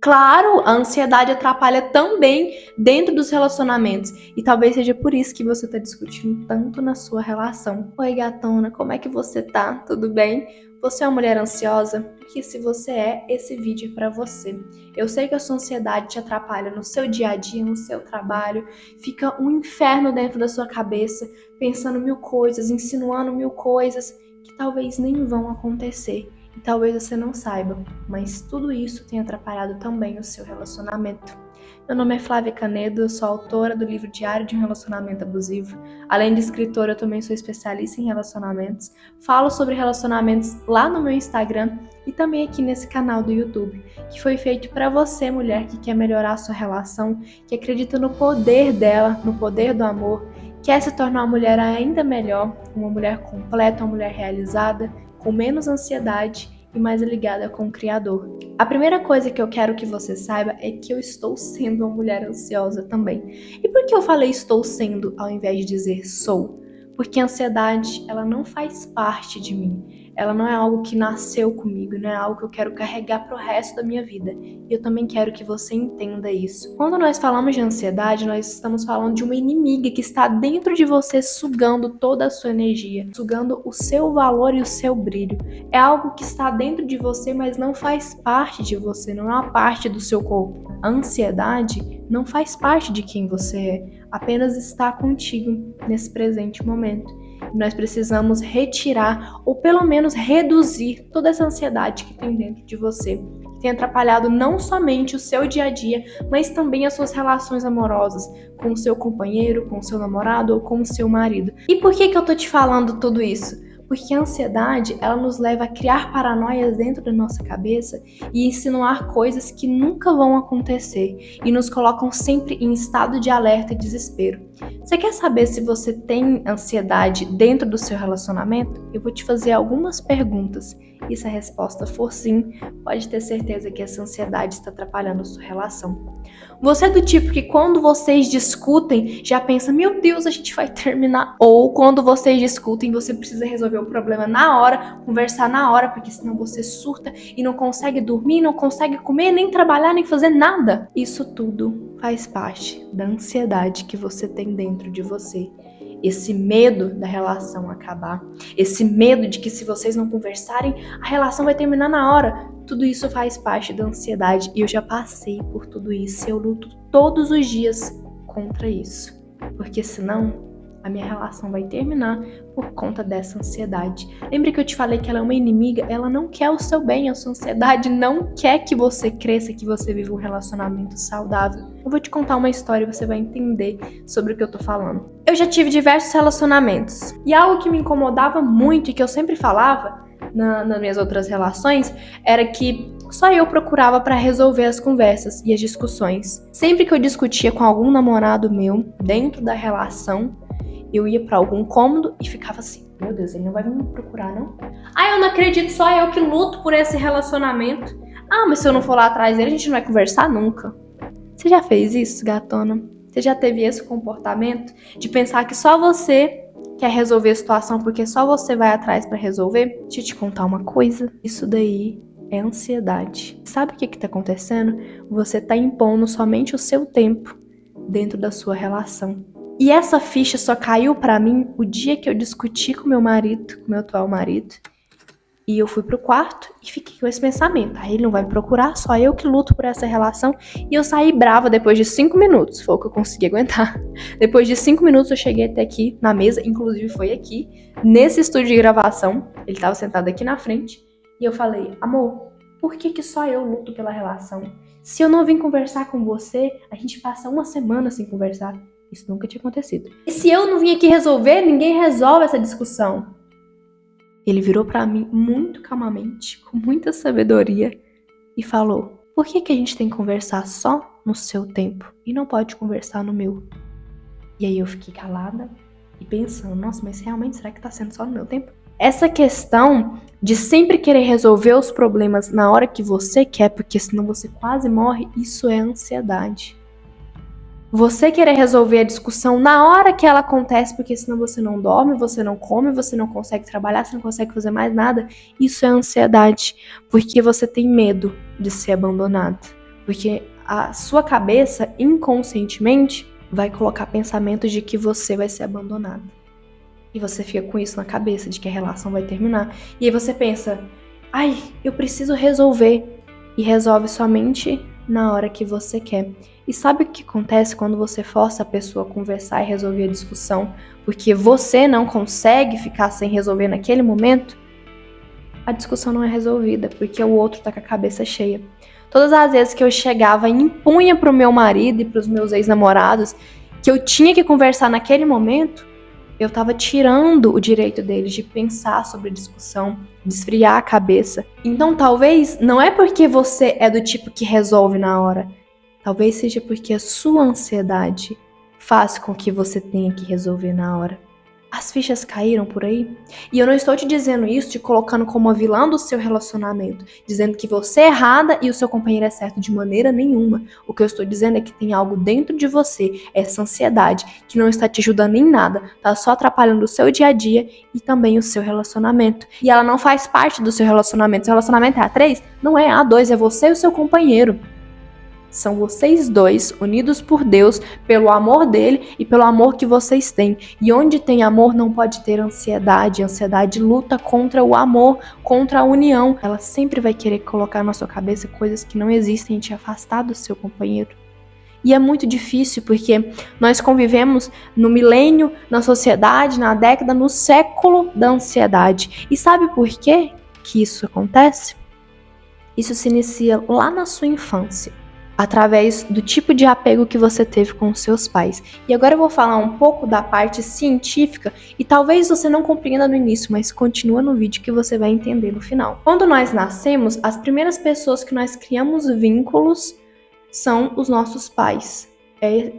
Claro, a ansiedade atrapalha também dentro dos relacionamentos. E talvez seja por isso que você está discutindo tanto na sua relação. Oi, gatona, como é que você tá? Tudo bem? Você é uma mulher ansiosa? Porque se você é, esse vídeo é para você. Eu sei que a sua ansiedade te atrapalha no seu dia a dia, no seu trabalho. Fica um inferno dentro da sua cabeça, pensando mil coisas, insinuando mil coisas que talvez nem vão acontecer. E talvez você não saiba, mas tudo isso tem atrapalhado também o seu relacionamento. Meu nome é Flávia Canedo, eu sou autora do livro Diário de um Relacionamento Abusivo. Além de escritora, eu também sou especialista em relacionamentos. Falo sobre relacionamentos lá no meu Instagram e também aqui nesse canal do YouTube, que foi feito para você, mulher que quer melhorar a sua relação, que acredita no poder dela, no poder do amor, quer se tornar uma mulher ainda melhor, uma mulher completa, uma mulher realizada, com menos ansiedade e mais ligada com o Criador. A primeira coisa que eu quero que você saiba é que eu estou sendo uma mulher ansiosa também. E por que eu falei estou sendo ao invés de dizer sou? Porque a ansiedade, ela não faz parte de mim. Ela não é algo que nasceu comigo, não é algo que eu quero carregar pro resto da minha vida. E eu também quero que você entenda isso. Quando nós falamos de ansiedade, nós estamos falando de uma inimiga que está dentro de você, sugando toda a sua energia, sugando o seu valor e o seu brilho. É algo que está dentro de você, mas não faz parte de você, não é uma parte do seu corpo. A ansiedade não faz parte de quem você é, apenas está contigo nesse presente momento. Nós precisamos retirar, ou pelo menos reduzir, toda essa ansiedade que tem dentro de você, que tem atrapalhado não somente o seu dia a dia, mas também as suas relações amorosas, com o seu companheiro, com o seu namorado ou com o seu marido. E por que eu tô te falando tudo isso? Porque a ansiedade, ela nos leva a criar paranoias dentro da nossa cabeça e insinuar coisas que nunca vão acontecer e nos colocam sempre em estado de alerta e desespero. Você quer saber se você tem ansiedade dentro do seu relacionamento? Eu vou te fazer algumas perguntas e se a resposta for sim, pode ter certeza que essa ansiedade está atrapalhando a sua relação. Você é do tipo que quando vocês discutem, já pensa, meu Deus, a gente vai terminar. Ou quando vocês discutem, você precisa resolver o problema na hora, conversar na hora, porque senão você surta e não consegue dormir, não consegue comer, nem trabalhar, nem fazer nada. Isso tudo faz parte da ansiedade que você tem dentro de você. Esse medo da relação acabar, esse medo de que se vocês não conversarem, a relação vai terminar na hora. Tudo isso faz parte da ansiedade e eu já passei por tudo isso. Eu luto todos os dias contra isso, porque senão a minha relação vai terminar por conta dessa ansiedade. Lembra que eu te falei que ela é uma inimiga? Ela não quer o seu bem, a sua ansiedade não quer que você cresça, que você viva um relacionamento saudável. Eu vou te contar uma história e você vai entender sobre o que eu tô falando. Eu já tive diversos relacionamentos e algo que me incomodava muito e que eu sempre falava nas minhas outras relações era que só eu procurava para resolver as conversas e as discussões. Sempre que eu discutia com algum namorado meu dentro da relação, eu ia pra algum cômodo e ficava assim, meu Deus, ele não vai me procurar, não? Ah, eu não acredito, só eu que luto por esse relacionamento. Ah, mas se eu não for lá atrás dele, a gente não vai conversar nunca. Você já fez isso, gatona? Você já teve esse comportamento de pensar que só você quer resolver a situação porque só você vai atrás pra resolver? Deixa eu te contar uma coisa. Isso daí é ansiedade. Sabe o que tá acontecendo? Você tá impondo somente o seu tempo dentro da sua relação. E essa ficha só caiu pra mim o dia que eu discuti com meu marido, com meu atual marido. E eu fui pro quarto e fiquei com esse pensamento. Aí ele não vai me procurar, só eu que luto por essa relação. E eu saí brava depois de 5 minutos. Foi o que eu consegui aguentar. Depois de 5 minutos eu cheguei até aqui na mesa. Inclusive foi aqui, nesse estúdio de gravação. Ele tava sentado aqui na frente. E eu falei, amor, por que só eu luto pela relação? Se eu não vim conversar com você, a gente passa uma semana sem conversar. Isso nunca tinha acontecido. E se eu não vim aqui resolver, ninguém resolve essa discussão. Ele virou pra mim muito calmamente, com muita sabedoria, e falou, por que a gente tem que conversar só no seu tempo e não pode conversar no meu? E aí eu fiquei calada e pensando, nossa, mas realmente será que tá sendo só no meu tempo? Essa questão de sempre querer resolver os problemas na hora que você quer, porque senão você quase morre, isso é ansiedade. Você querer resolver a discussão na hora que ela acontece, porque senão você não dorme, você não come, você não consegue trabalhar, você não consegue fazer mais nada. Isso é ansiedade, porque você tem medo de ser abandonado. Porque a sua cabeça, inconscientemente, vai colocar pensamentos de que você vai ser abandonado. E você fica com isso na cabeça, de que a relação vai terminar. E aí você pensa, ai, eu preciso resolver. E resolve somente na hora que você quer. E sabe o que acontece quando você força a pessoa a conversar e resolver a discussão? Porque você não consegue ficar sem resolver naquele momento? A discussão não é resolvida, porque o outro tá com a cabeça cheia. Todas as vezes que eu chegava e impunha pro meu marido e pros meus ex-namorados que eu tinha que conversar naquele momento, eu tava tirando o direito deles de pensar sobre a discussão, de esfriar a cabeça. Então talvez não é porque você é do tipo que resolve na hora. Talvez seja porque a sua ansiedade faz com que você tenha que resolver na hora. As fichas caíram por aí? E eu não estou te dizendo isso te colocando como a vilã do seu relacionamento, dizendo que você é errada e o seu companheiro é certo, de maneira nenhuma. O que eu estou dizendo é que tem algo dentro de você, essa ansiedade, que não está te ajudando em nada, tá só atrapalhando o seu dia a dia e também o seu relacionamento. E ela não faz parte do seu relacionamento. Seu relacionamento é A3? Não é A2, é você e o seu companheiro. São vocês dois, unidos por Deus, pelo amor dele e pelo amor que vocês têm. E onde tem amor não pode ter ansiedade. A ansiedade luta contra o amor, contra a união. Ela sempre vai querer colocar na sua cabeça coisas que não existem e te afastar do seu companheiro. E é muito difícil porque nós convivemos no milênio, na sociedade, na década, no século da ansiedade. E sabe por quê que isso acontece? Isso se inicia lá na sua infância, através do tipo de apego que você teve com os seus pais. E agora eu vou falar um pouco da parte científica e talvez você não compreenda no início, mas continua no vídeo que você vai entender no final. Quando nós nascemos, as primeiras pessoas que nós criamos vínculos são os nossos pais.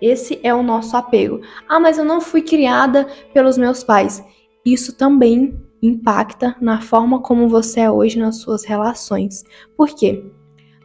Esse é o nosso apego. Ah, mas eu não fui criada pelos meus pais. Isso também impacta na forma como você é hoje nas suas relações. Por quê?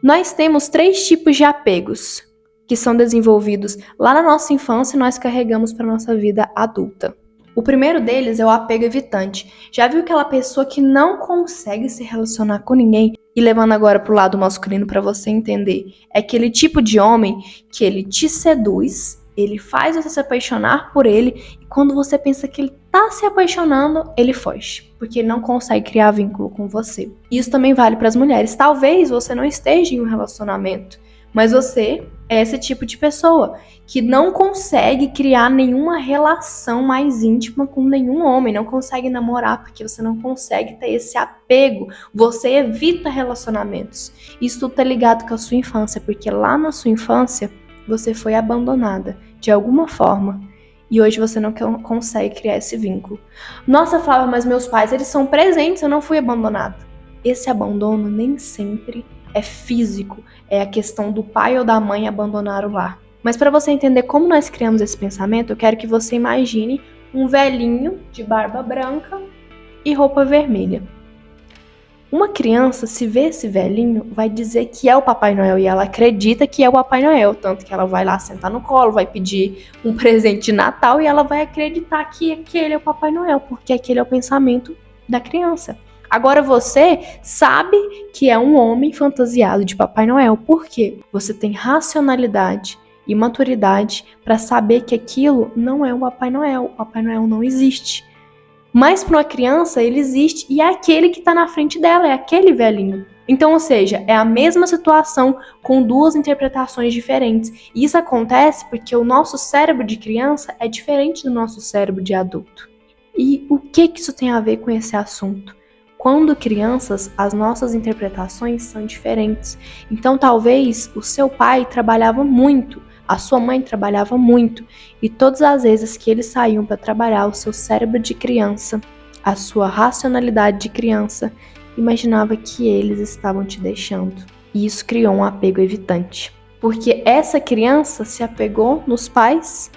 Nós temos 3 tipos de apegos que são desenvolvidos lá na nossa infância e nós carregamos para a nossa vida adulta. O primeiro deles é o apego evitante. Já viu aquela pessoa que não consegue se relacionar com ninguém? E levando agora para o lado masculino para você entender, é aquele tipo de homem que ele te seduz, ele faz você se apaixonar por ele e quando você pensa que ele tá se apaixonando, ele foge, porque ele não consegue criar vínculo com você. Isso também vale para as mulheres. Talvez você não esteja em um relacionamento, mas você é esse tipo de pessoa que não consegue criar nenhuma relação mais íntima com nenhum homem, não consegue namorar porque você não consegue ter esse apego, você evita relacionamentos. Isso tudo tá ligado com a sua infância, porque lá na sua infância você foi abandonada de alguma forma e hoje você não consegue criar esse vínculo. Nossa, Flávia, mas meus pais, eles são presentes, eu não fui abandonada. Esse abandono nem sempre é físico, é a questão do pai ou da mãe abandonar o lar. Mas para você entender como nós criamos esse pensamento, eu quero que você imagine um velhinho de barba branca e roupa vermelha. Uma criança, se vê esse velhinho, vai dizer que é o Papai Noel e ela acredita que é o Papai Noel, tanto que ela vai lá sentar no colo, vai pedir um presente de Natal e ela vai acreditar que aquele é o Papai Noel, porque aquele é o pensamento da criança. Agora você sabe que é um homem fantasiado de Papai Noel, por quê? Você tem racionalidade e maturidade para saber que aquilo não é o Papai Noel, o Papai Noel não existe. Mas para uma criança ele existe e é aquele que está na frente dela, é aquele velhinho. Então, ou seja, é a mesma situação com 2 interpretações diferentes. E isso acontece porque o nosso cérebro de criança é diferente do nosso cérebro de adulto. E o que isso tem a ver com esse assunto? Quando crianças, as nossas interpretações são diferentes. Então, talvez o seu pai trabalhava muito, a sua mãe trabalhava muito, e todas as vezes que eles saíam para trabalhar, o seu cérebro de criança, a sua racionalidade de criança, imaginava que eles estavam te deixando. E isso criou um apego evitante. Porque essa criança se apegou nos pais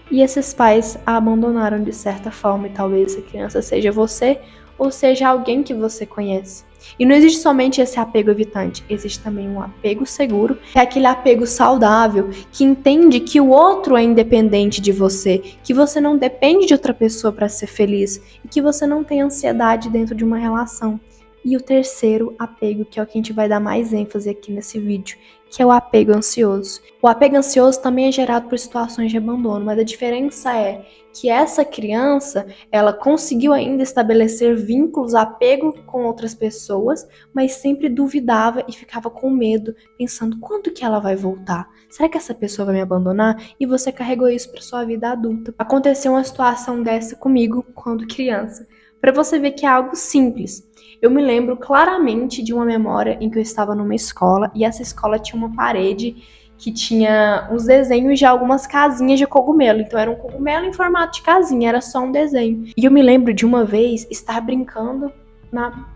e esses pais a abandonaram de certa forma, e talvez essa criança seja você ou seja alguém que você conhece. E não existe somente esse apego evitante, existe também um apego seguro, que é aquele apego saudável, que entende que o outro é independente de você, que você não depende de outra pessoa para ser feliz e que você não tem ansiedade dentro de uma relação. E o terceiro apego, que é o que a gente vai dar mais ênfase aqui nesse vídeo, que é o apego ansioso. O apego ansioso também é gerado por situações de abandono, mas a diferença é que essa criança, ela conseguiu ainda estabelecer vínculos, apego com outras pessoas, mas sempre duvidava e ficava com medo, pensando, quando que ela vai voltar? Será que essa pessoa vai me abandonar? E você carregou isso para sua vida adulta. Aconteceu uma situação dessa comigo quando criança. Para você ver que é algo simples. Eu me lembro claramente de uma memória em que eu estava numa escola e essa escola tinha uma parede que tinha uns desenhos de algumas casinhas de cogumelo. Então era um cogumelo em formato de casinha, era só um desenho. E eu me lembro de uma vez estar brincando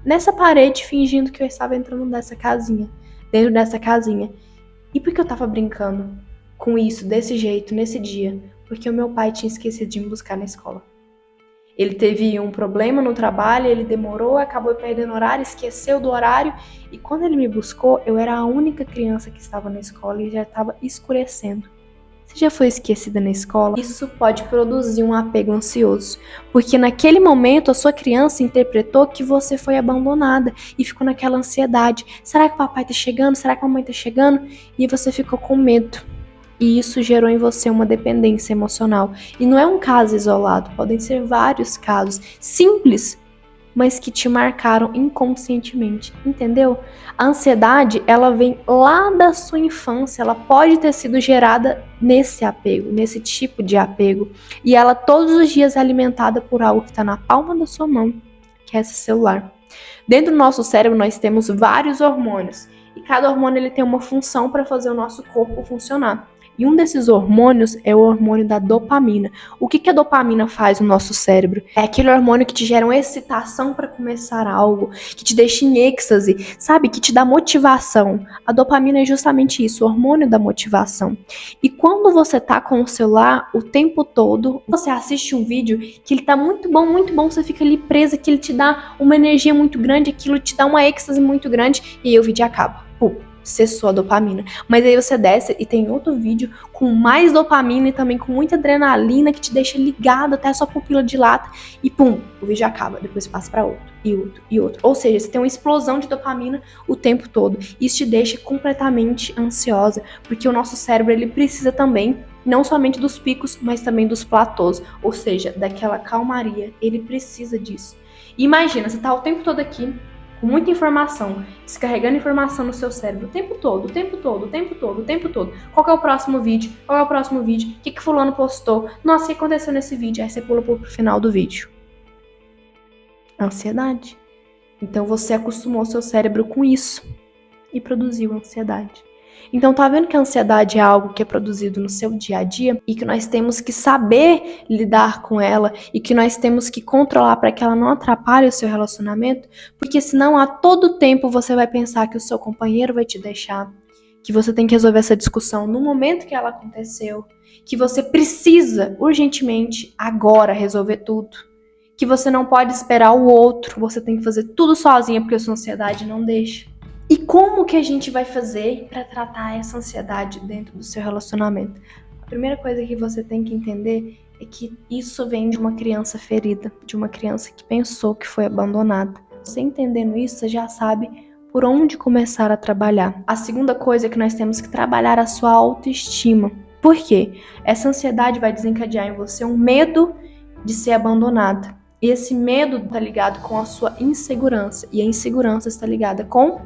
nessa parede, fingindo que eu estava entrando dentro dessa casinha. E por que eu estava brincando com isso, desse jeito, nesse dia? Porque o meu pai tinha esquecido de me buscar na escola. Ele teve um problema no trabalho, ele demorou, acabou perdendo horário, esqueceu do horário. E quando ele me buscou, eu era a única criança que estava na escola e já estava escurecendo. Você já foi esquecida na escola? Isso pode produzir um apego ansioso, porque naquele momento a sua criança interpretou que você foi abandonada e ficou naquela ansiedade. Será que o papai tá chegando? Será que a mamãe tá chegando? E você ficou com medo. E isso gerou em você uma dependência emocional. E não é um caso isolado, podem ser vários casos simples, mas que te marcaram inconscientemente, entendeu? A ansiedade, ela vem lá da sua infância, ela pode ter sido gerada nesse apego, nesse tipo de apego, e ela todos os dias é alimentada por algo que está na palma da sua mão, que é esse celular. Dentro do nosso cérebro nós temos vários hormônios, e cada hormônio ele tem uma função para fazer o nosso corpo funcionar. E um desses hormônios é o hormônio da dopamina. O que a dopamina faz no nosso cérebro? É aquele hormônio que te gera uma excitação para começar algo, que te deixa em êxtase, sabe? Que te dá motivação. A dopamina é justamente isso, o hormônio da motivação. E quando você tá com o celular o tempo todo, você assiste um vídeo que ele tá muito bom, você fica ali presa, que ele te dá uma energia muito grande, aquilo te dá uma êxtase muito grande, e aí o vídeo acaba. Pum, cessou a dopamina. Mas aí você desce e tem outro vídeo com mais dopamina e também com muita adrenalina que te deixa ligado até a sua pupila dilata e pum, o vídeo acaba. Depois passa para outro e outro e outro. Ou seja, você tem uma explosão de dopamina o tempo todo. Isso te deixa completamente ansiosa, porque o nosso cérebro ele precisa também não somente dos picos, mas também dos platôs, ou seja, daquela calmaria. Ele precisa disso. Imagina, você tá o tempo todo aqui com muita informação, descarregando informação no seu cérebro o tempo todo. Qual que é o próximo vídeo? O que fulano postou? Nossa, o que aconteceu nesse vídeo? Aí você pula pro final do vídeo. Ansiedade. Então você acostumou seu cérebro com isso e produziu ansiedade. Então tá vendo que a ansiedade é algo que é produzido no seu dia a dia e que nós temos que saber lidar com ela e que nós temos que controlar para que ela não atrapalhe o seu relacionamento, porque senão a todo tempo você vai pensar que o seu companheiro vai te deixar, que você tem que resolver essa discussão no momento que ela aconteceu, que você precisa urgentemente agora resolver tudo, que você não pode esperar o outro, você tem que fazer tudo sozinha porque a sua ansiedade não deixa. E como que a gente vai fazer para tratar essa ansiedade dentro do seu relacionamento? A primeira coisa que você tem que entender é que isso vem de uma criança ferida, de uma criança que pensou que foi abandonada. Você entendendo isso, você já sabe por onde começar a trabalhar. A segunda coisa é que nós temos que trabalhar a sua autoestima. Por quê? Essa ansiedade vai desencadear em você um medo de ser abandonada. E esse medo está ligado com a sua insegurança. E a insegurança está ligada com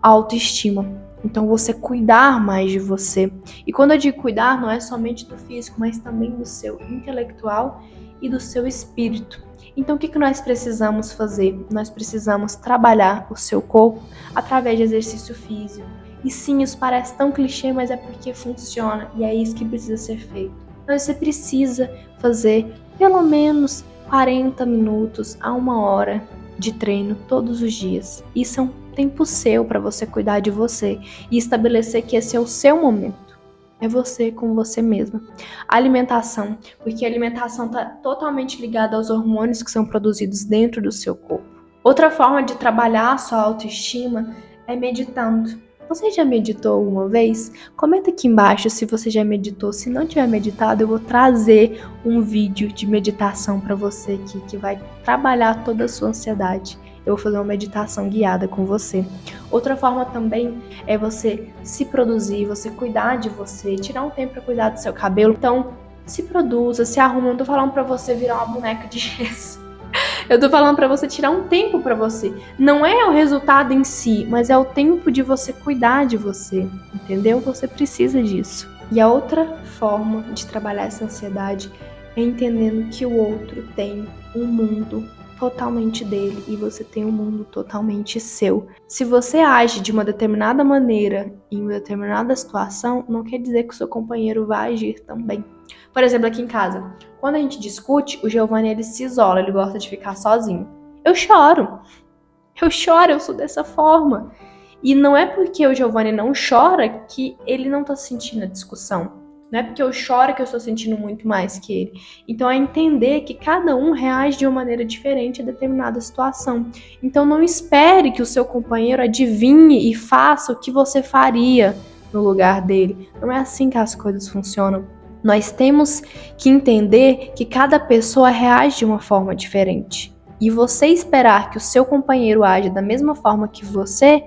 autoestima. Então você cuidar mais de você. E quando eu digo cuidar, não é somente do físico, mas também do seu intelectual e do seu espírito. Então o que nós precisamos fazer? Nós precisamos trabalhar o seu corpo através de exercício físico. E sim, isso parece tão clichê, mas é porque funciona e é isso que precisa ser feito. Então você precisa fazer pelo menos 40 minutos a 1 hora de treino todos os dias. Isso é um tempo seu para você cuidar de você e estabelecer que esse é o seu momento. É você com você mesma. A alimentação, porque a alimentação está totalmente ligada aos hormônios que são produzidos dentro do seu corpo. Outra forma de trabalhar a sua autoestima é meditando. Você já meditou alguma vez? Comenta aqui embaixo se você já meditou. Se não tiver meditado, eu vou trazer um vídeo de meditação para você aqui que vai trabalhar toda a sua ansiedade. eu vou fazer uma meditação guiada com você. Outra forma também é você se produzir, você cuidar de você, tirar um tempo para cuidar do seu cabelo. Então, se produza, se arruma. Eu não tô falando pra você virar uma boneca de gesso. Eu tô falando pra você tirar um tempo pra você. Não é o resultado em si, mas é o tempo de você cuidar de você, entendeu? Você precisa disso. E a outra forma de trabalhar essa ansiedade é entendendo que o outro tem um mundo totalmente dele e você tem um mundo totalmente seu. Se você age de uma determinada maneira em uma determinada situação, não quer dizer que o seu companheiro vai agir também. Por exemplo, aqui em casa, quando a gente discute, o Giovanni ele se isola, ele gosta de ficar sozinho. Eu choro, eu sou dessa forma. E não é porque o Giovanni não chora que ele não tá sentindo a discussão. Não é porque eu choro que eu estou sentindo muito mais que ele. Então é entender que cada um reage de uma maneira diferente a determinada situação. Então não espere que o seu companheiro adivinhe e faça o que você faria no lugar dele. Não é assim que as coisas funcionam. Nós temos que entender que cada pessoa reage de uma forma diferente. E você esperar que o seu companheiro age da mesma forma que você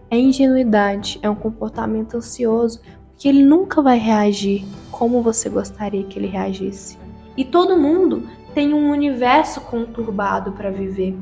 é ingenuidade, é um comportamento ansioso, porque ele nunca vai reagir como você gostaria que ele reagisse. E todo mundo tem um universo conturbado para viver.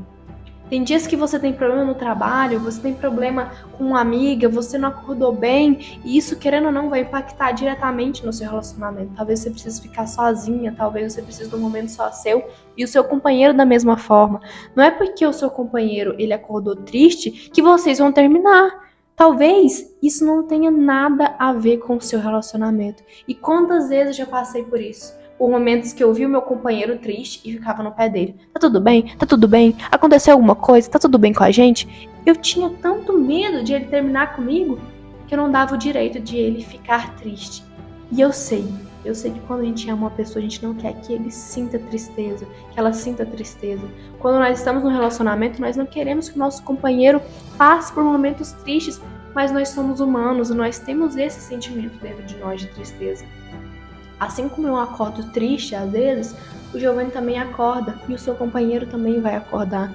Tem dias que você tem problema no trabalho, você tem problema com uma amiga, você não acordou bem, e isso, querendo ou não, vai impactar diretamente no seu relacionamento. Talvez você precise ficar sozinha, talvez você precise de um momento só seu, e o seu companheiro da mesma forma. Não é porque o seu companheiro ele acordou triste que vocês vão terminar. Talvez isso não tenha nada a ver com o seu relacionamento. E quantas vezes eu já passei por isso? Por momentos que eu vi o meu companheiro triste e ficava no pé dele. Tá tudo bem? Tá tudo bem? Aconteceu alguma coisa? Tá tudo bem com a gente? Eu tinha tanto medo de ele terminar comigo que eu não dava o direito de ele ficar triste. E eu sei que quando a gente ama uma pessoa, a gente não quer que ele sinta tristeza, que ela sinta tristeza. Quando nós estamos num relacionamento, nós não queremos que o nosso companheiro passe por momentos tristes, mas nós somos humanos e nós temos esse sentimento dentro de nós de tristeza. Assim como eu acordo triste às vezes, o Giovanni também acorda e o seu companheiro também vai acordar.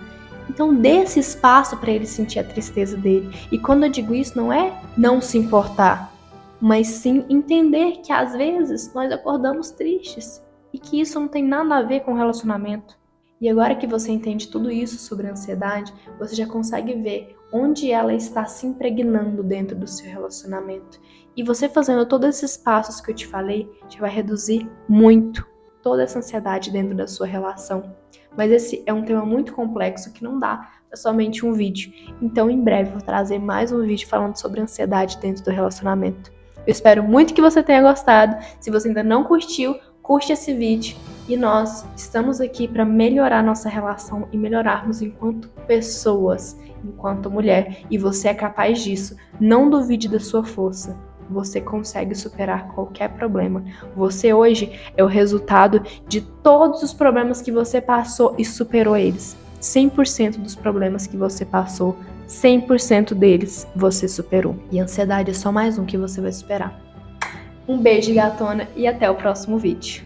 Então dê esse espaço para ele sentir a tristeza dele. E quando eu digo isso, não é não se importar, mas sim entender que às vezes nós acordamos tristes e que isso não tem nada a ver com o relacionamento. E agora que você entende tudo isso sobre a ansiedade, você já consegue ver onde ela está se impregnando dentro do seu relacionamento. E você fazendo todos esses passos que eu te falei, já vai reduzir muito toda essa ansiedade dentro da sua relação. Mas esse é um tema muito complexo que não dá para somente um vídeo. Então, em breve, eu vou trazer mais um vídeo falando sobre ansiedade dentro do relacionamento. Eu espero muito que você tenha gostado. Se você ainda não curtiu, curte esse vídeo. E nós estamos aqui para melhorar nossa relação e melhorarmos enquanto pessoas, enquanto mulher. E você é capaz disso. Não duvide da sua força. Você consegue superar qualquer problema. Você hoje é o resultado de todos os problemas que você passou e superou eles. 100% dos problemas que você passou, 100% deles você superou. E a ansiedade é só mais um que você vai superar. Um beijo, gatona, e até o próximo vídeo.